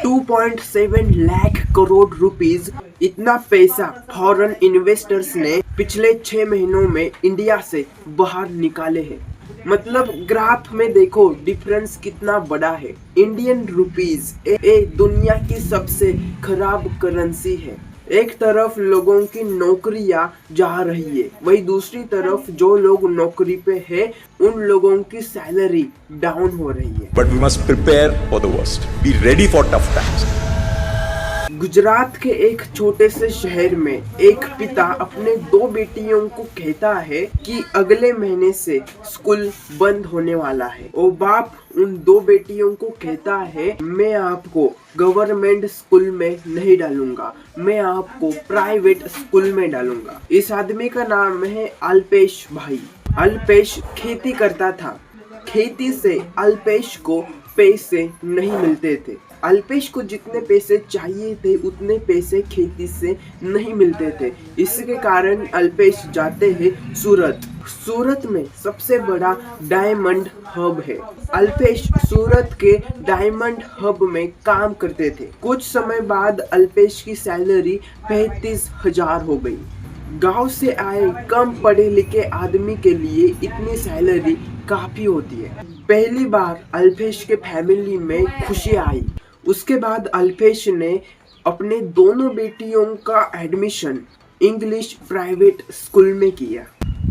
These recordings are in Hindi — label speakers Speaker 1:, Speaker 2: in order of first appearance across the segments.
Speaker 1: 2.7 लाख करोड़ रुपीस, इतना पैसा फॉरेन इन्वेस्टर्स ने पिछले 6 महीनों में इंडिया से बाहर निकाले हैं। मतलब ग्राफ में देखो डिफरेंस कितना बड़ा है। इंडियन रुपीस दुनिया की सबसे खराब करेंसी है। एक तरफ लोगों की नौकरियां जा रही है, वही दूसरी तरफ जो लोग नौकरी पे है उन लोगों की सैलरी डाउन हो रही है।
Speaker 2: But we must prepare for the worst. Be ready for tough times.
Speaker 1: Gujarat के एक छोटे से शहर में एक पिता अपने 2 बेटियों को कहता है कि अगले महीने से स्कूल बंद होने वाला है। और बाप उन 2 बेटियों को कहता है, मैं आपको गवर्नमेंट स्कूल में नहीं डालूंगा, मैं आपको प्राइवेट स्कूल में डालूंगा। इस आदमी का नाम है अल्पेश भाई। अल्पेश खेती करता था। खेती से अल्पेश को पैसे नहीं मिलते थे। अल्पेश को जितने पैसे चाहिए थे उतने पैसे खेती से नहीं मिलते थे। इसके कारण अल्पेश जाते हैं सूरत। सूरत में सबसे बड़ा डायमंड हब है। अल्पेश सूरत के डायमंड हब में काम करते थे। कुछ समय बाद अल्पेश की सैलरी 35,000 हो गई। गांव से आए कम पढ़े लिखे आदमी के लिए इतनी सैलरी काफी होती है। पहली बार अल्पेश के फैमिली में खुशी आई। उसके बाद अल्पेश ने अपने दोनों बेटियों का एडमिशन इंग्लिश प्राइवेट स्कूल में किया।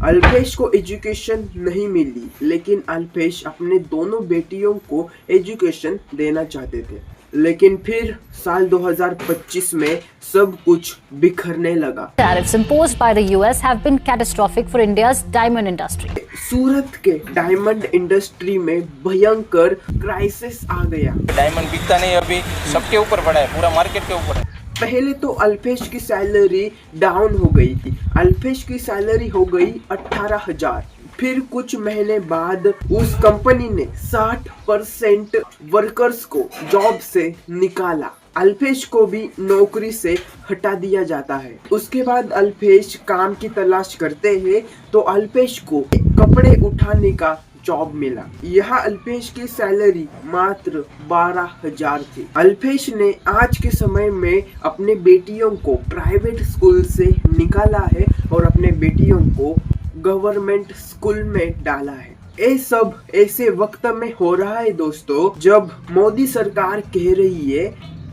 Speaker 1: अल्पेश को एजुकेशन नहीं मिली, लेकिन अल्पेश अपने दोनों बेटियों को एजुकेशन देना चाहते थे। लेकिन फिर साल 2025 में सब कुछ बिखरने लगा।
Speaker 3: Tariffs imposed by the US have been catastrophic for India's diamond industry.
Speaker 1: सूरत के डायमंड इंडस्ट्री में भयंकर क्राइसिस आ गया।
Speaker 4: डायमंड बिकता नहीं, अभी सबके ऊपर पड़ा है, पूरा मार्केट के ऊपर है।
Speaker 1: पहले तो अल्पेश की सैलरी डाउन हो गई थी। अल्पेश की सैलरी हो गई 18,000। फिर कुछ महीने बाद उस कंपनी ने 60% वर्कर्स को जॉब से निकाला। अल्पेश को भी नौकरी से हटा दिया जाता है। उसके बाद अल्पेश काम की तलाश करते हैं तो अल्पेश को कपड़े उठाने का जॉब मिला। यहाँ अल्पेश की सैलरी मात्र 12,000 थी। अल्पेश ने आज के समय में अपने बेटियों को प्राइवेट स्कूल से निकाला है और अपने बेटियों को गवर्नमेंट स्कूल में डाला है। ये सब ऐसे वक्त में हो रहा है दोस्तों, जब मोदी सरकार कह रही है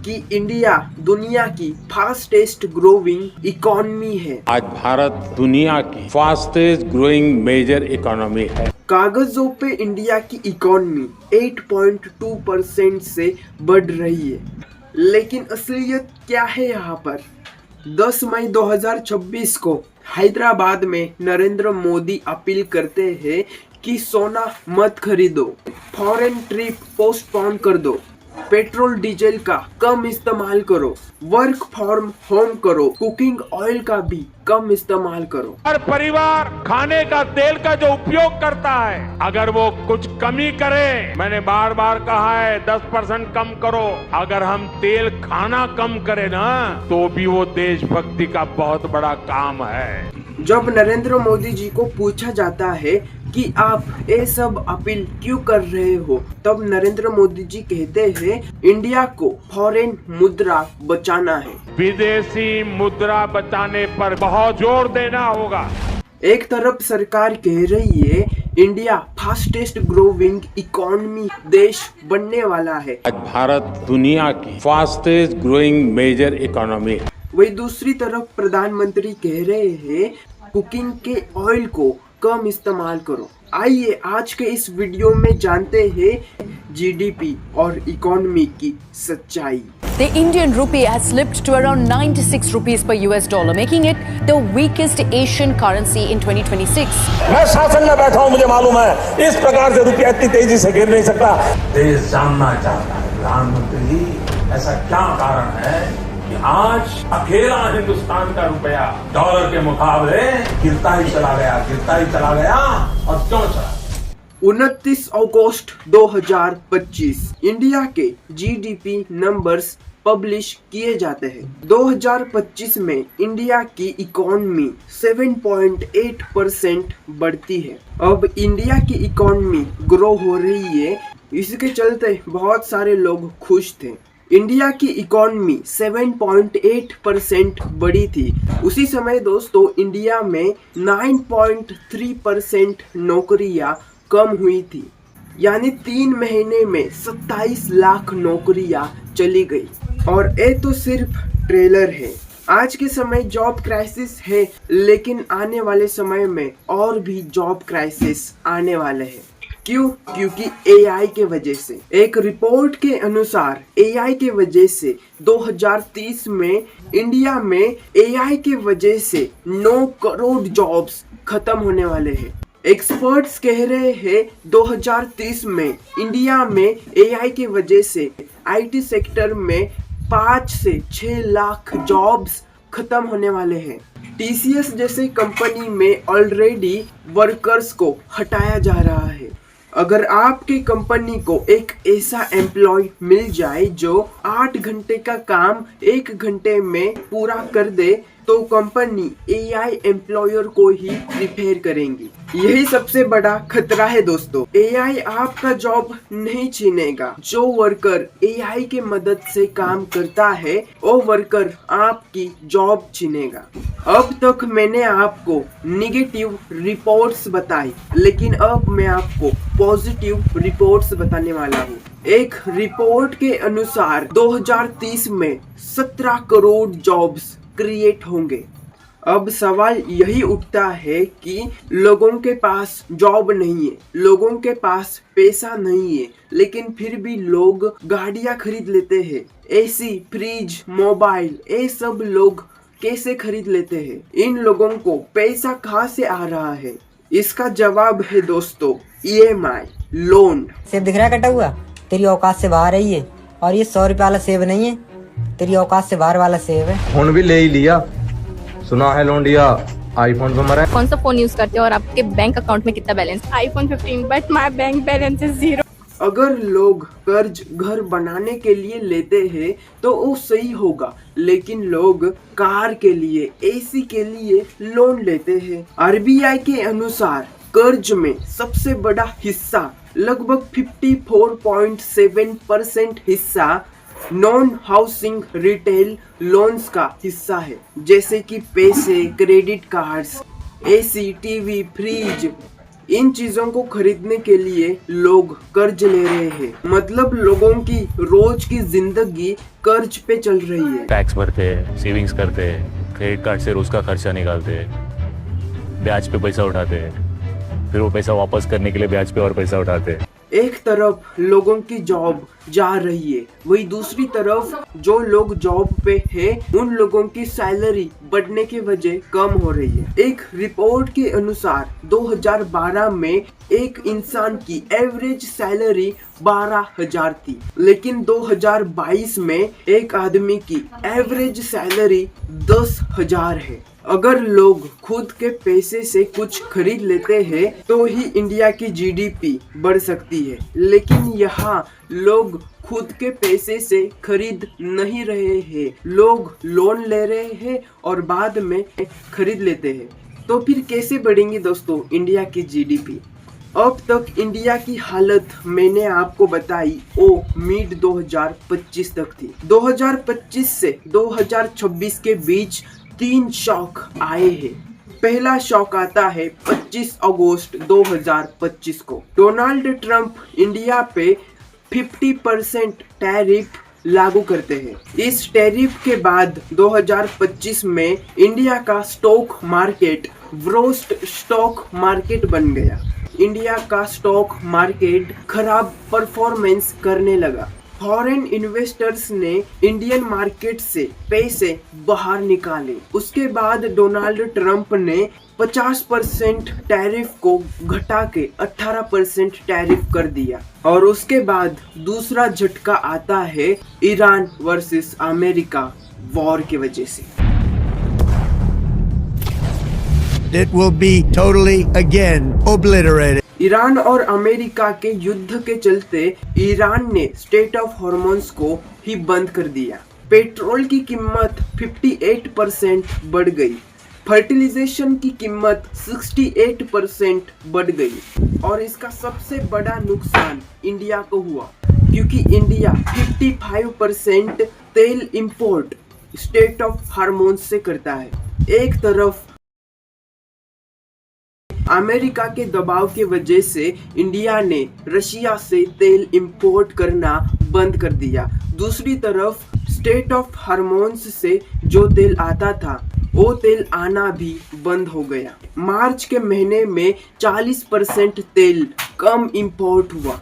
Speaker 1: कि इंडिया दुनिया की फास्टेस्ट ग्रोइंग इकोनॉमी है।
Speaker 5: आज भारत दुनिया की फास्टेस्ट ग्रोइंग मेजर इकोनॉमी है।
Speaker 1: कागजों पे इंडिया की इकोनॉमी 8.2% से बढ़ रही है, लेकिन असलियत क्या है यहाँ पर? 10 मई 2026 को हैदराबाद में नरेंद्र मोदी अपील करते हैं कि सोना मत खरीदो, फॉरेन ट्रिप पोस्टपोन कर दो, पेट्रोल डीजल का कम इस्तेमाल करो, वर्क फ्रॉम होम करो, कुकिंग ऑयल का भी कम इस्तेमाल करो।
Speaker 5: हर परिवार खाने का तेल का जो उपयोग करता है, अगर वो कुछ कमी करे, मैंने बार बार कहा है 10% कम करो। अगर हम तेल खाना कम करें ना, तो भी वो देशभक्ति का बहुत बड़ा काम है।
Speaker 1: जब नरेंद्र मोदी जी को पूछा जाता है कि आप ये सब अपील क्यों कर रहे हो, तब नरेंद्र मोदी जी कहते हैं इंडिया को फॉरेन मुद्रा बचाना है।
Speaker 5: विदेशी मुद्रा बचाने पर बहुत जोर देना होगा।
Speaker 1: एक तरफ सरकार कह रही है इंडिया फास्टेस्ट ग्रोइंग इकोनॉमी देश बनने वाला है।
Speaker 5: आज भारत दुनिया की फास्टेस्ट ग्रोइंग मेजर इकोनॉमी है।
Speaker 1: वही दूसरी तरफ प्रधानमंत्री कह रहे हैं कुकिंग के ऑयल को कम इस्तेमाल करो। आइए आज के इस वीडियो में जानते हैं जीडीपी और इकोनॉमी की सच्चाई।
Speaker 3: The Indian rupee has slipped to around 96 rupees per US dollar, making it the weakest Asian currency in 2026.
Speaker 6: मैं शासन में बैठा हूं, मुझे मालूम है इस प्रकार से रुपया इतनी तेजी से गिर नहीं सकता। देश जानना चाहता है प्रधानमंत्री जी, ऐसा क्या कारण है कि आज अकेला हिंदुस्तान का रुपया डॉलर के मुकाबले गिरता ही चला गया और क्यों चला?
Speaker 1: 29 अगस्त 2025 इंडिया के जीडीपी नंबर्स पब्लिश किए जाते हैं। 2025 में इंडिया की इकोनॉमी 7.8% बढ़ती है। अब इंडिया की इकोनॉमी ग्रो हो रही है, इसके चलते बहुत सारे लोग खुश थे। इंडिया की इकॉनमी 7.8% बढ़ी थी। उसी समय दोस्तों इंडिया में 9.3% नौकरियां कम हुई थी, यानी 3 महीने में 27 लाख नौकरियां चली गई। और ये तो सिर्फ ट्रेलर है। आज के समय जॉब क्राइसिस है, लेकिन आने वाले समय में और भी जॉब क्राइसिस आने वाले हैं। क्यों? क्योंकि AI के वजह से। एक रिपोर्ट के अनुसार AI के वजह से 2030 में इंडिया में AI के वजह से 9 करोड़ जॉब्स खत्म होने वाले हैं। एक्सपर्ट्स कह रहे हैं 2030 में इंडिया में AI के वजह से IT सेक्टर में 5 से 6 लाख जॉब्स खत्म होने वाले हैं। TCS जैसे कंपनी में ऑलरेडी वर्कर्स को हटाया जा रहा है। अगर आपके कंपनी को एक ऐसा एम्प्लॉय मिल जाए जो 8 घंटे का काम 1 घंटे में पूरा कर दे, तो कंपनी AI एम्प्लॉयर को ही प्रिफेयर करेंगी। यही सबसे बड़ा खतरा है दोस्तों। AI आपका जॉब नहीं छीनेगा। जो वर्कर AI के मदद से काम करता है, वो वर्कर आपकी जॉब छीनेगा। अब तक मैंने आपको निगेटिव रिपोर्ट्स बताई, लेकिन अब मैं आपको पॉजिटिव रिपोर्ट्स बताने वाला हूँ। एक रिपोर्ट के अनुसार 2030 में 17 करोड़ जॉब्स क्रिएट होंगे। अब सवाल यही उठता है कि लोगों के पास जॉब नहीं है, लोगों के पास पैसा नहीं है, लेकिन फिर भी लोग गाड़ियां खरीद लेते हैं, AC, फ्रिज, मोबाइल, ये सब लोग कैसे खरीद लेते हैं? इन लोगों को पैसा कहाँ से आ रहा है? इसका जवाब है दोस्तों EMI, लोन।
Speaker 7: सेब दिख रहा है कटा हुआ? तेरी औकात से बाहर है ये। और ये 100 रुपए वाला सेब नहीं है, तेरी औकात से बाहर वाला सेब है।
Speaker 8: फोन भी ले ही लिया, सुना है लोंडिया आईफोन पे मरा।
Speaker 9: कौन सा फोन यूज करते हो और आपके बैंक अकाउंट में कितना balance? iPhone 15, but my bank balance is 0।
Speaker 1: अगर लोग कर्ज घर बनाने के लिए लेते हैं तो वो सही होगा, लेकिन लोग कार के लिए, AC के लिए लोन लेते हैं। RBI के अनुसार कर्ज में सबसे बड़ा हिस्सा, लगभग 54.7% हिस्सा नॉन हाउसिंग रिटेल लोन्स का हिस्सा है, जैसे कि पैसे, credit cards, AC, TV, fridge. इन चीजों को खरीदने के लिए लोग कर्ज ले रहे हैं। मतलब लोगों की रोज की जिंदगी कर्ज पे चल रही है।
Speaker 10: टैक्स भरते हैं, सेविंग्स करते हैं, क्रेडिट कार्ड से रोज का खर्चा निकालते हैं, ब्याज पे पैसा उठाते हैं, फिर वो पैसा वापस करने के लिए ब्याज पे और पैसा उठाते हैं।
Speaker 1: एक तरफ लोगों की जॉब जा रही है, वही दूसरी तरफ जो लोग जॉब पे हैं उन लोगों की सैलरी बढ़ने की वजह कम हो रही है। एक रिपोर्ट के अनुसार 2012 में एक इंसान की एवरेज सैलरी 12,000 थी, लेकिन 2022 में एक आदमी की एवरेज सैलरी 10,000 है। अगर लोग खुद के पैसे से कुछ खरीद लेते हैं तो ही इंडिया की GDP बढ़ सकती है, लेकिन यहाँ लोग खुद के पैसे से खरीद नहीं रहे हैं, लोग लोन ले रहे हैं और बाद में खरीद लेते हैं। तो फिर कैसे बढ़ेंगी दोस्तों इंडिया की GDP? अब तक इंडिया की हालत मैंने आपको बताई, वो मिड 2025 तक थी। 2025 से 2026 के बीच 3 शॉक आए हैं। पहला शॉक आता है 25 अगस्त 2025 को। डोनाल्ड ट्रंप इंडिया पे 50% टैरिफ लागू करते हैं। इस टैरिफ के बाद 2025 में इंडिया का stock market worst stock market बन गया। इंडिया का स्टॉक मार्केट खराब परफॉर्मेंस करने लगा। फॉरेन इन्वेस्टर्स ने इंडियन मार्केट से पैसे बाहर निकाले। उसके बाद डोनाल्ड ट्रंप ने 50% टैरिफ को घटा के 18% टैरिफ कर दिया। और उसके बाद दूसरा झटका आता है ईरान वर्सेस अमेरिका वॉर की वजह से।
Speaker 11: It will be totally again obliterated.
Speaker 1: Iran और अमेरिका के युद्ध के चलते ईरान ने स्टेट ऑफ हॉर्मोन्स को ही बंद कर दिया। पेट्रोल की कीमत 58% बढ़ गई। फर्टिलाइजेशन की कीमत 68% बढ़ गई। और इसका सबसे बड़ा नुकसान इंडिया को हुआ। क्योंकि इंडिया 55% तेल इंपोर्ट स्टेट ऑफ हार्मोन्स से करता है। एक तरफ अमेरिका के दबाव के वजह से इंडिया ने रशिया से तेल इंपोर्ट करना बंद कर दिया। दूसरी तरफ स्टेट ऑफ हार्मोन्स से जो तेल आता था वो तेल आना भी बंद हो गया। मार्च के महीने में 40% तेल कम इंपोर्ट हुआ।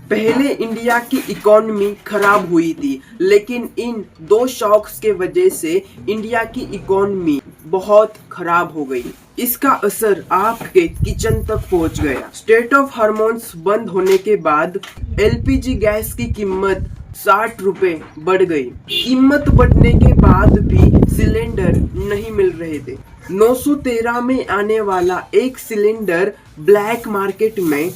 Speaker 1: पहले इंडिया की इकोनॉमी खराब हुई थी, लेकिन इन दो शॉक्स के वजह से इंडिया की इकोनॉमी बहुत खराब हो गई। इसका असर आपके किचन तक पहुंच गया। स्टेट ऑफ हार्मोन्स बंद होने के बाद एलपीजी गैस की कीमत 60 रुपए बढ़ गई। कीमत बढ़ने के बाद भी सिलेंडर नहीं मिल रहे थे। 913 में आने वाला एक सिलेंडर ब्लैक मार्केट में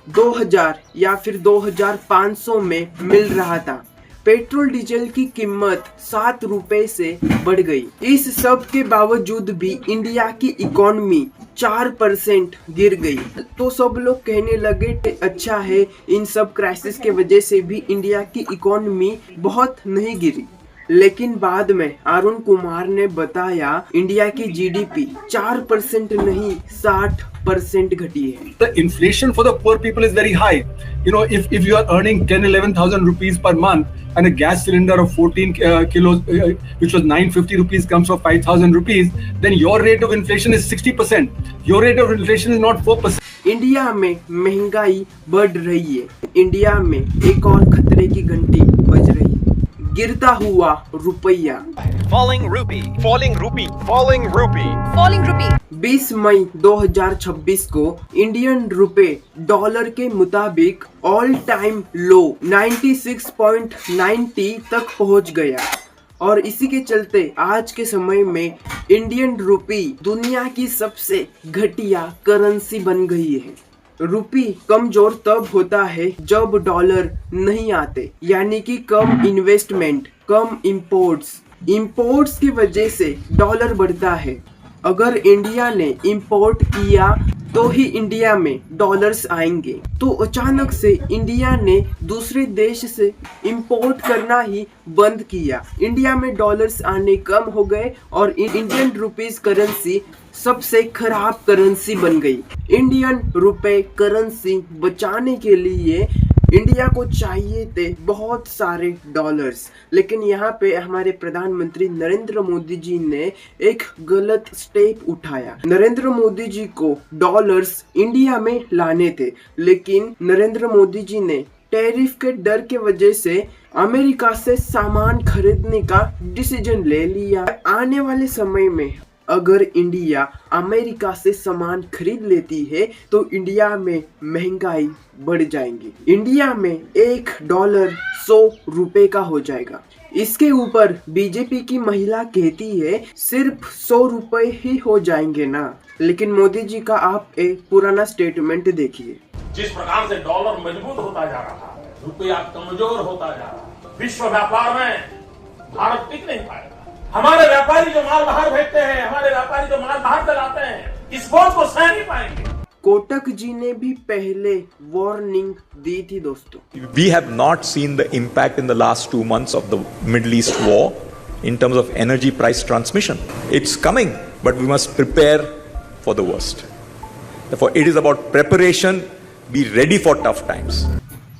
Speaker 1: 2000 या फिर 2500 में मिल रहा था। पेट्रोल डीजल की कीमत 7 रुपए से बढ़ गई। इस सब के बावजूद भी इंडिया की इकोनॉमी 4% गिर गई। तो सब लोग कहने लगे अच्छा है, इन सब क्राइसिस के वजह से भी इंडिया की इकोनॉमी बहुत नहीं गिरी। लेकिन बाद में अरुण कुमार ने बताया इंडिया की जीडीपी 4% नहीं 60% घटी है।
Speaker 12: The inflation for the poor people is very high. You know, if you are earning 10-11,000 rupees per month and a gas cylinder of 14 kilos, which was 950 rupees, comes for 5,000 rupees, then your rate of inflation is 60%. Your rate of inflation is not 4%.
Speaker 1: India में महंगाई बढ़ रही है। इंडिया में एक और खतरे की घंटी बज रही है। गिरता हुआ रुपया।
Speaker 13: Falling rupee, falling rupee, falling rupee, falling rupee.
Speaker 1: 20 मई 2026 को इंडियन रुपए डॉलर के मुताबिक ऑल टाइम लो 96.90 तक पहुंच गया। और इसी के चलते आज के समय में इंडियन रुपी दुनिया की सबसे घटिया करेंसी बन गई है। रुपी कमजोर तब होता है जब डॉलर नहीं आते, यानी कि कम इन्वेस्टमेंट, कम इंपोर्ट्स की वजह से डॉलर बढ़ता है। अगर इंडिया ने इंपोर्ट किया तो ही इंडिया में डॉलर्स आएंगे। तो अचानक से इंडिया ने दूसरे देश से इंपोर्ट करना ही बंद किया। इंडिया में डॉलर्स आने कम हो गए और इंडियन रुपीस करेंसी सबसे खराब करेंसी बन गई। इंडियन रुपए करेंसी बचाने के लिए इंडिया को चाहिए थे बहुत सारे डॉलर्स, लेकिन यहाँ पे हमारे प्रधानमंत्री नरेंद्र मोदी जी ने एक गलत स्टेप उठाया। नरेंद्र मोदी जी को डॉलर्स इंडिया में लाने थे, लेकिन नरेंद्र मोदी जी ने टैरिफ के डर के वजह से अमेरिका से सामान खरीदने का डिसीजन ले लिया। आने वाले समय में अगर इंडिया अमेरिका से सामान खरीद लेती है तो इंडिया में महंगाई बढ़ जाएंगी। इंडिया में $1 100 रुपए का हो जाएगा। इसके ऊपर बीजेपी की महिला कहती है सिर्फ 100 रुपए ही हो जाएंगे ना, लेकिन मोदी जी का आप एक पुराना स्टेटमेंट देखिए।
Speaker 6: जिस प्रकार से डॉलर मजबूत होता जा रहा है, रुपया कमजोर होता जा रहा है, विश्व व्यापार में भारत टिक नहीं पाएगा। हमारे व्यापारी जो माल बाहर भेजते हैं, हमारे व्यापारी जो माल बाहर चलाते हैं, इस बोझ को सह नहीं पाएंगे।
Speaker 1: कोटक जी ने भी पहले वार्निंग दी थी दोस्तों।
Speaker 2: We have not seen the impact in the last 2 months of the Middle East war in terms of energy price transmission. It's coming, but we must prepare for the worst. Therefore, it is about preparation. Be ready for tough times.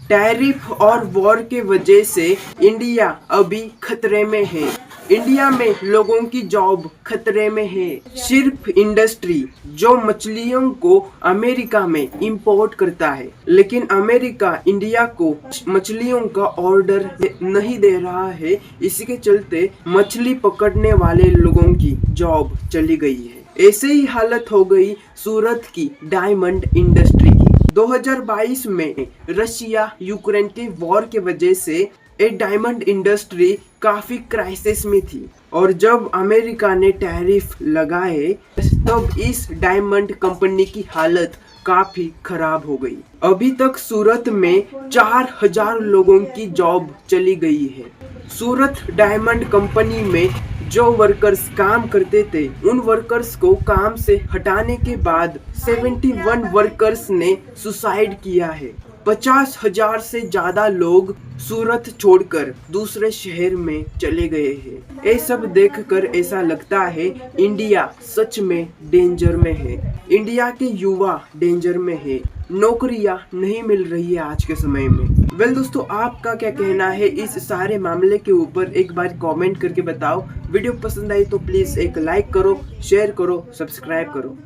Speaker 1: Tariff और वॉर के वजह से इंडिया अभी खतरे में है। इंडिया में लोगों की जॉब खतरे में है। सिर्फ इंडस्ट्री जो मछलियों को अमेरिका में इंपोर्ट करता है, लेकिन अमेरिका इंडिया को मछलियों का ऑर्डर नहीं दे रहा है। इसी के चलते मछली पकड़ने वाले लोगों की जॉब चली गई है। ऐसे ही हालत हो गई सूरत की डायमंड इंडस्ट्री की। 2022 में रशिया यूक्रेन के वॉर के वजह से एक डायमंड इंडस्ट्री काफी क्राइसिस में थी, और जब अमेरिका ने टैरिफ लगाए तब इस डायमंड कंपनी की हालत काफी खराब हो गई। अभी तक सूरत में 4000 लोगों की जॉब चली गई है। सूरत डायमंड कंपनी में जो वर्कर्स काम करते थे, उन वर्कर्स को काम से हटाने के बाद 71 वर्कर्स ने सुसाइड किया है। 50,000 से ज्यादा लोग सूरत छोड़कर दूसरे शहर में चले गए हैं। ये सब देखकर ऐसा लगता है इंडिया सच में डेंजर में है। इंडिया के युवा डेंजर में है, नौकरियां नहीं मिल रही है आज के समय में। वेल दोस्तों, आपका क्या कहना है इस सारे मामले के ऊपर, एक बार कमेंट करके बताओ। वीडियो पसंद आई तो प्लीज एक लाइक करो, शेयर करो, सब्सक्राइब करो।